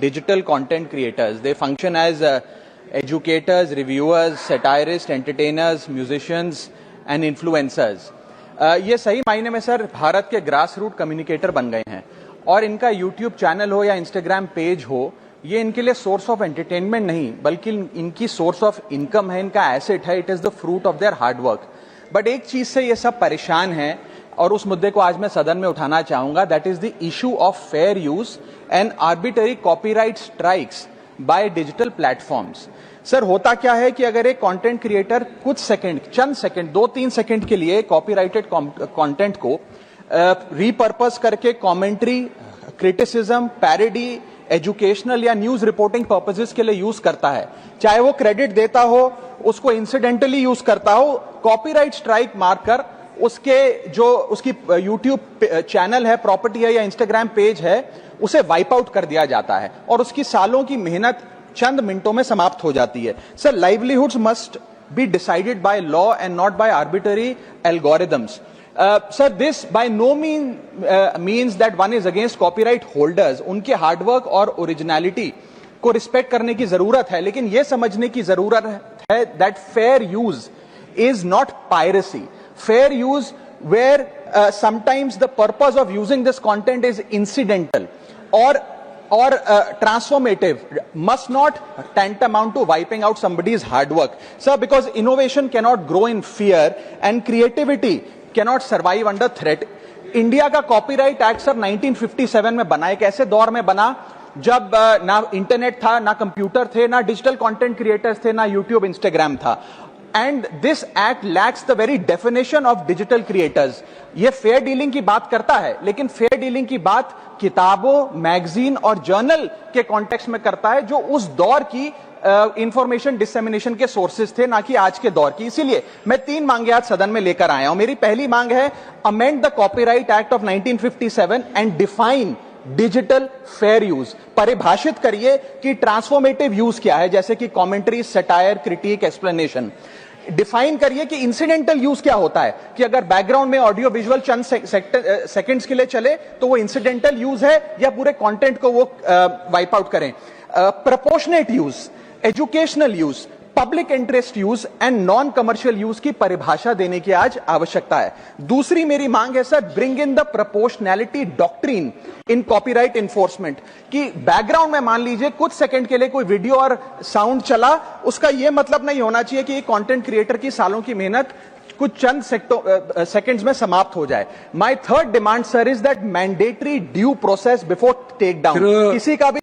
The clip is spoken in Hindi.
digital content creators. They function as educators, reviewers, satirists, entertainers, musicians and influencers. ये सही मायने में सर भारत के ग्रास रूट कम्युनिकेटर बन गए हैं और इनका यूट्यूब चैनल हो या इंस्टाग्राम पेज हो, ये इनके लिए सोर्स ऑफ एंटरटेनमेंट नहीं बल्कि इनकी सोर्स ऑफ इनकम है, इनका एसेट है. It is the fruit of their hard work. But एक चीज से ये सब परेशान है और उस मुद्दे को आज मैं सदन में उठाना चाहूंगा. That is the issue of fair use and arbitrary copyright strikes by digital platforms. Sir होता क्या है कि अगर एक कंटेंट क्रिएटर कुछ सेकंड, चंद सेकंड, 2-3 सेकंड के लिए कॉपीराइटेड कंटेंट को रीपर्पस करके कमेंट्री, क्रिटिसिज्म, पैरोडी, एजुकेशनल या न्यूज रिपोर्टिंग पर्पसेस के लिए यूज करता है, चाहे वो क्रेडिट देता हो, उसको इंसिडेंटली यूज करता हो, कॉपीराइट स्ट्राइक मारकर उसकी यूट्यूब चैनल है, प्रॉपर्टी है या इंस्टाग्राम पेज है, उसे वाइप आउट कर दिया जाता है और उसकी सालों की मेहनत चंद मिनटों में समाप्त हो जाती है. Sir, livelihoods must be decided by law and not by arbitrary algorithms. Sir, this by no means that one is against copyright holders. उनके हार्डवर्क और ओरिजिनलिटी को रिस्पेक्ट करने की जरूरत है, लेकिन यह समझने की जरूरत है that fair use is not piracy. Fair use where sometimes the purpose of using this content is incidental or transformative must not tantamount to wiping out somebody's hard work. Sir, because innovation cannot grow in fear and creativity cannot survive under threat. India का कॉपीराइट एक्ट सर 1957 में बना. एक ऐसे दौर में बना जब ना इंटरनेट था, ना कंप्यूटर थे, ना डिजिटल कंटेंट क्रिएटर्स थे, ना यूट्यूब, इंस्टाग्राम था. And this act lakhs the very definition of digital creators. ये फेयर डीलिंग की बात करता है, लेकिन फेयर डीलिंग की बात किताबों, मैगजीन और जर्नल के कॉन्टेक्स्ट में करता है, जो उस दौर की इंफॉर्मेशन डिसेमिनेशन के सोर्सेज थे, ना कि आज के दौर की. इसीलिए मैं 3 मांगे आज सदन में लेकर आया हूं. मेरी पहली मांग है, amend the copyright act of 1957 and define digital fair use. परिभाषित करिए कि ट्रांसफॉर्मेटिव यूज क्या है, जैसे कि commentary, satire, critic, explanation. Define करिए कि इंसिडेंटल यूज क्या होता है, कि अगर बैकग्राउंड में ऑडियो विजुअल चंद सेकंड्स के लिए चले तो वो इंसिडेंटल यूज है या पूरे कंटेंट को वो वाइप आउट करें. Proportionate use, educational use, public interest use and non commercial use की परिभाषा देने की आज आवश्यकता है. दूसरी मेरी मांग है sir, bring in the proportionality doctrine in copyright enforcement. कि बैकग्राउंड में मान लीजिए कुछ सेकंड के लिए कोई वीडियो और साउंड चला, उसका यह मतलब नहीं होना चाहिए कि कंटेंट क्रिएटर की सालों की मेहनत कुछ चंद सेकंड्स में समाप्त हो जाए. My third demand sir is that mandatory due process before take down. किसी का भी